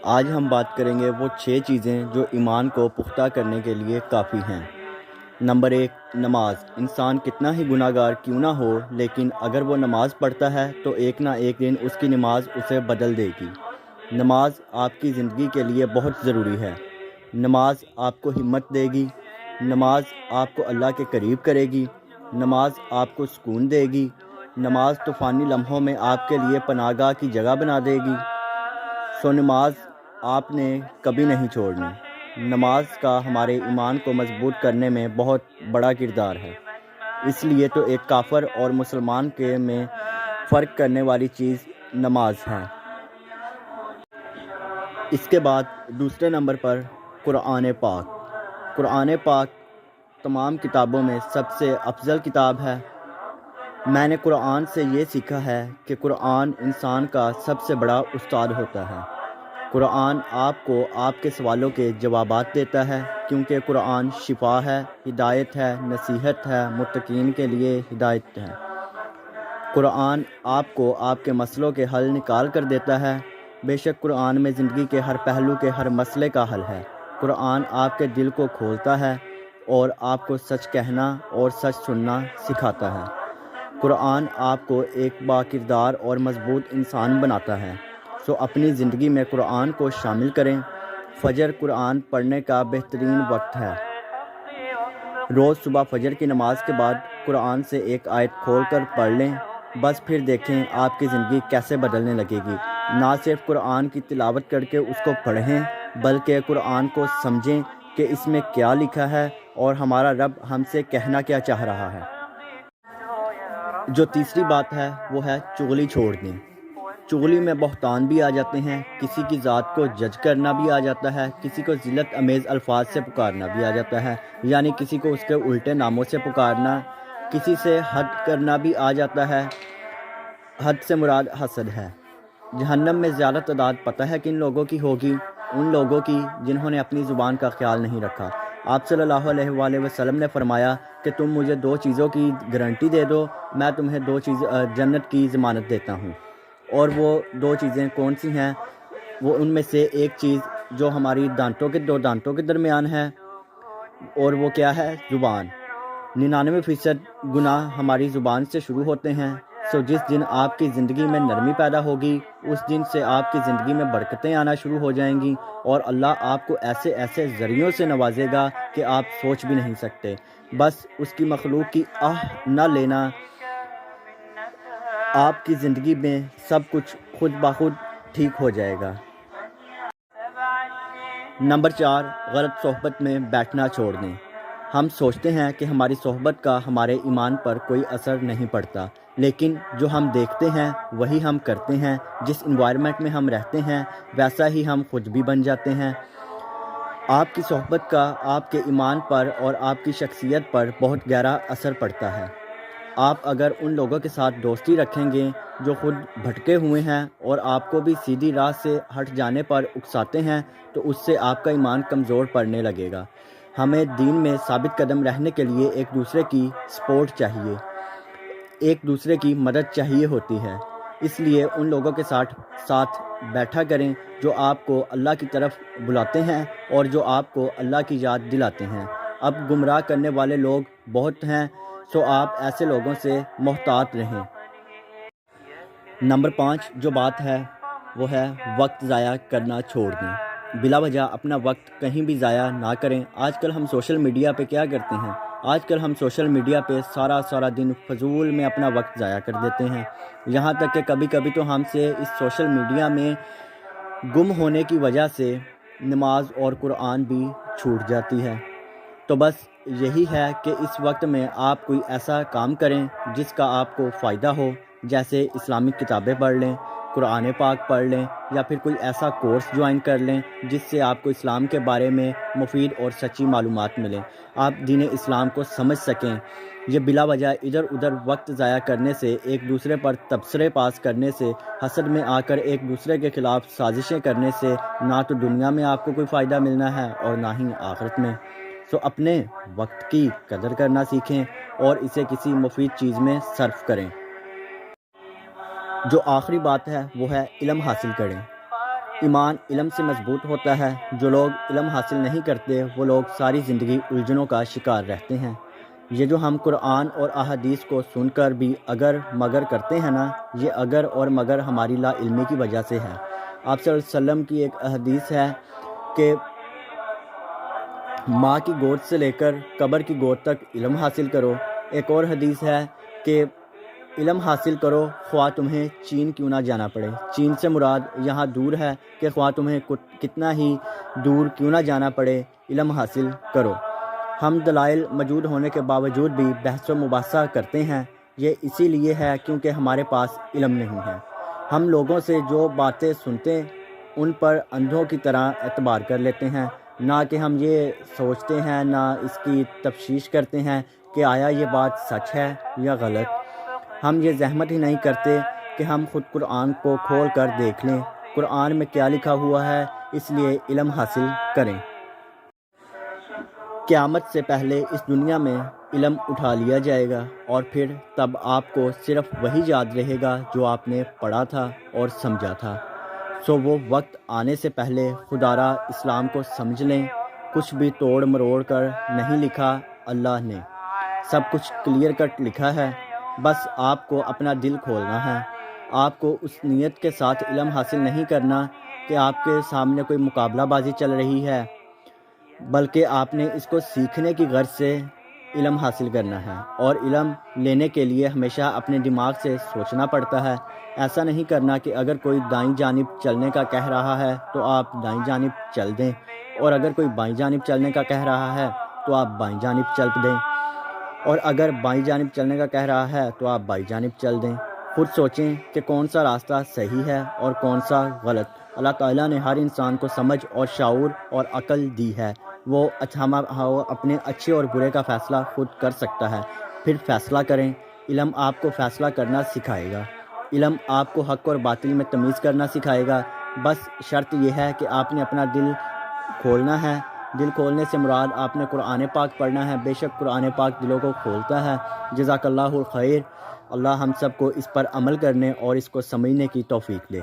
آج ہم بات کریں گے وہ 6 چیزیں جو ایمان کو پختہ کرنے کے لیے کافی ہیں۔ نمبر 1، نماز۔ انسان کتنا ہی گناہ گار کیوں نہ ہو، لیکن اگر وہ نماز پڑھتا ہے تو ایک نہ ایک دن اس کی نماز اسے بدل دے گی۔ نماز آپ کی زندگی کے لیے بہت ضروری ہے۔ نماز آپ کو ہمت دے گی، نماز آپ کو اللہ کے قریب کرے گی، نماز آپ کو سکون دے گی، نماز طوفانی لمحوں میں آپ کے لیے پناہ گاہ کی جگہ بنا دے گی۔ نماز آپ نے کبھی نہیں چھوڑنی۔ نماز کا ہمارے ایمان کو مضبوط کرنے میں بہت بڑا کردار ہے۔ اس لیے تو ایک کافر اور مسلمان کے میں فرق کرنے والی چیز نماز ہے۔ اس کے بعد دوسرے نمبر پر قرآن پاک۔ قرآن پاک تمام کتابوں میں سب سے افضل کتاب ہے۔ میں نے قرآن سے یہ سیکھا ہے کہ قرآن انسان کا سب سے بڑا استاد ہوتا ہے۔ قرآن آپ کو آپ کے سوالوں کے جوابات دیتا ہے، کیونکہ قرآن شفا ہے، ہدایت ہے، نصیحت ہے، متقین کے لیے ہدایت ہے۔ قرآن آپ کو آپ کے مسئلوں کے حل نکال کر دیتا ہے۔ بے شک قرآن میں زندگی کے ہر پہلو کے ہر مسئلے کا حل ہے۔ قرآن آپ کے دل کو کھولتا ہے اور آپ کو سچ کہنا اور سچ سننا سکھاتا ہے۔ قرآن آپ کو ایک باکردار اور مضبوط انسان بناتا ہے۔ اپنی زندگی میں قرآن کو شامل کریں۔ فجر قرآن پڑھنے کا بہترین وقت ہے۔ روز صبح فجر کی نماز کے بعد قرآن سے ایک آیت کھول کر پڑھ لیں، بس پھر دیکھیں آپ کی زندگی کیسے بدلنے لگے گی۔ نہ صرف قرآن کی تلاوت کر کے اس کو پڑھیں، بلکہ قرآن کو سمجھیں کہ اس میں کیا لکھا ہے اور ہمارا رب ہم سے کہنا کیا چاہ رہا ہے۔ جو تیسری بات ہے وہ ہے چغلی چھوڑ دیں۔ چغلی میں بہتان بھی آ جاتے ہیں، کسی کی ذات کو جج کرنا بھی آ جاتا ہے، کسی کو ذلت امیز الفاظ سے پکارنا بھی آ جاتا ہے، یعنی کسی کو اس کے الٹے ناموں سے پکارنا، کسی سے حد کرنا بھی آ جاتا ہے۔ حد سے مراد حسد ہے۔ جہنم میں زیادہ تعداد پتہ ہے کن لوگوں کی ہوگی؟ ان لوگوں کی جنہوں نے اپنی زبان کا خیال نہیں رکھا۔ آپ صلی اللہ علیہ وآلہ وسلم نے فرمایا کہ تم مجھے 2 چیزوں کی گارنٹی دے دو، میں تمہیں 2 جنت کی ضمانت دیتا ہوں۔ اور وہ 2 چیزیں کون سی ہیں؟ وہ ان میں سے ایک چیز جو ہماری 2 دانتوں کے درمیان ہے، اور وہ کیا ہے؟ زبان۔ 99% گناہ ہماری زبان سے شروع ہوتے ہیں۔ جس دن آپ کی زندگی میں نرمی پیدا ہوگی، اس دن سے آپ کی زندگی میں برکتیں آنا شروع ہو جائیں گی، اور اللہ آپ کو ایسے ایسے ذریعوں سے نوازے گا کہ آپ سوچ بھی نہیں سکتے۔ بس اس کی مخلوق کی آہ نہ لینا، آپ کی زندگی میں سب کچھ خود بخود ٹھیک ہو جائے گا۔ نمبر 4، غلط صحبت میں بیٹھنا چھوڑ دیں۔ ہم سوچتے ہیں کہ ہماری صحبت کا ہمارے ایمان پر کوئی اثر نہیں پڑتا، لیکن جو ہم دیکھتے ہیں وہی ہم کرتے ہیں۔ جس انوائرمنٹ میں ہم رہتے ہیں ویسا ہی ہم خود بھی بن جاتے ہیں۔ آپ کی صحبت کا آپ کے ایمان پر اور آپ کی شخصیت پر بہت گہرا اثر پڑتا ہے۔ آپ اگر ان لوگوں کے ساتھ دوستی رکھیں گے جو خود بھٹکے ہوئے ہیں اور آپ کو بھی سیدھی راہ سے ہٹ جانے پر اکساتے ہیں، تو اس سے آپ کا ایمان کمزور پڑنے لگے گا۔ ہمیں دین میں ثابت قدم رہنے کے لیے ایک دوسرے کی سپورٹ چاہیے، ایک دوسرے کی مدد چاہیے ہوتی ہے۔ اس لیے ان لوگوں کے ساتھ بیٹھا کریں جو آپ کو اللہ کی طرف بلاتے ہیں اور جو آپ کو اللہ کی یاد دلاتے ہیں۔ اب گمراہ کرنے والے لوگ بہت ہیں، آپ ایسے لوگوں سے محتاط رہیں۔ نمبر 5 جو بات ہے وہ ہے وقت ضائع کرنا چھوڑ دیں۔ بلا وجہ اپنا وقت کہیں بھی ضائع نہ کریں۔ آج کل ہم سوشل میڈیا پہ کیا کرتے ہیں؟ آج کل ہم سوشل میڈیا پہ سارا دن فضول میں اپنا وقت ضائع کر دیتے ہیں، یہاں تک کہ کبھی کبھی تو ہم سے اس سوشل میڈیا میں گم ہونے کی وجہ سے نماز اور قرآن بھی چھوٹ جاتی ہے۔ تو بس یہی ہے کہ اس وقت میں آپ کوئی ایسا کام کریں جس کا آپ کو فائدہ ہو، جیسے اسلامک کتابیں پڑھ لیں، قرآن پاک پڑھ لیں، یا پھر کوئی ایسا کورس جوائن کر لیں جس سے آپ کو اسلام کے بارے میں مفید اور سچی معلومات ملیں، آپ دین اسلام کو سمجھ سکیں۔ یہ بلا وجہ ادھر ادھر وقت ضائع کرنے سے، ایک دوسرے پر تبصرے پاس کرنے سے، حسد میں آ کر ایک دوسرے کے خلاف سازشیں کرنے سے نہ تو دنیا میں آپ کو کوئی فائدہ ملنا ہے اور نہ ہی آخرت میں۔ اپنے وقت کی قدر کرنا سیکھیں اور اسے کسی مفید چیز میں صرف کریں۔ جو آخری بات ہے وہ ہے علم حاصل کریں۔ ایمان علم سے مضبوط ہوتا ہے۔ جو لوگ علم حاصل نہیں کرتے وہ لوگ ساری زندگی الجھنوں کا شکار رہتے ہیں۔ یہ جو ہم قرآن اور احادیث کو سن کر بھی اگر مگر کرتے ہیں نا، یہ اگر اور مگر ہماری لا علمی کی وجہ سے ہے۔ آپ صلی اللہ علیہ وسلم کی ایک حدیث ہے کہ ماں کی گود سے لے کر قبر کی گود تک علم حاصل کرو۔ ایک اور حدیث ہے کہ علم حاصل کرو خواہ تمہیں چین کیوں نہ جانا پڑے۔ چین سے مراد یہاں دور ہے کہ خواہ تمہیں کتنا ہی دور کیوں نہ جانا پڑے، علم حاصل کرو۔ ہم دلائل موجود ہونے کے باوجود بھی بحث و مباحثہ کرتے ہیں، یہ اسی لیے ہے کیونکہ ہمارے پاس علم نہیں ہے۔ ہم لوگوں سے جو باتیں سنتے ان پر اندھوں کی طرح اعتبار کر لیتے ہیں، نہ کہ ہم یہ سوچتے ہیں، نہ اس کی تفتیش کرتے ہیں کہ آیا یہ بات سچ ہے یا غلط۔ ہم یہ زحمت ہی نہیں کرتے کہ ہم خود قرآن کو کھول کر دیکھ لیں، قرآن میں کیا لکھا ہوا ہے، اس لیے علم حاصل کریں۔ قیامت سے پہلے اس دنیا میں علم اٹھا لیا جائے گا اور پھر تب آپ کو صرف وہی یاد رہے گا جو آپ نے پڑھا تھا اور سمجھا تھا۔ سو وہ وقت آنے سے پہلے خدا را اسلام کو سمجھ لیں۔ کچھ بھی توڑ مروڑ کر نہیں لکھا اللہ نے، سب کچھ کلیئر کٹ لکھا ہے، بس آپ کو اپنا دل کھولنا ہے۔ آپ کو اس نیت کے ساتھ علم حاصل نہیں کرنا کہ آپ کے سامنے کوئی مقابلہ بازی چل رہی ہے، بلکہ آپ نے اس کو سیکھنے کی غرض سے علم حاصل کرنا ہے، اور علم لینے کے لیے ہمیشہ اپنے دماغ سے سوچنا پڑتا ہے۔ ایسا نہیں کرنا کہ اگر کوئی دائیں جانب چلنے کا کہہ رہا ہے تو آپ دائیں جانب چل دیں، اور اگر کوئی بائیں جانب چلنے کا کہہ رہا ہے تو آپ بائیں جانب چل دیں، اور اگر بائیں جانب چلنے کا کہہ رہا ہے تو آپ بائیں جانب چل دیں۔ خود سوچیں کہ کون سا راستہ صحیح ہے اور کون سا غلط۔ اللہ تعالیٰ نے ہر انسان کو سمجھ اور شعور اور عقل دی ہے، وہ اپنے اچھے اور برے کا فیصلہ خود کر سکتا ہے۔ پھر فیصلہ کریں۔ علم آپ کو فیصلہ کرنا سکھائے گا، علم آپ کو حق اور باطل میں تمیز کرنا سکھائے گا۔ بس شرط یہ ہے کہ آپ نے اپنا دل کھولنا ہے۔ دل کھولنے سے مراد آپ نے قرآن پاک پڑھنا ہے، بے شک قرآن پاک دلوں کو کھولتا ہے۔ جزاک اللہ الخیر۔ اللہ ہم سب کو اس پر عمل کرنے اور اس کو سمجھنے کی توفیق دے۔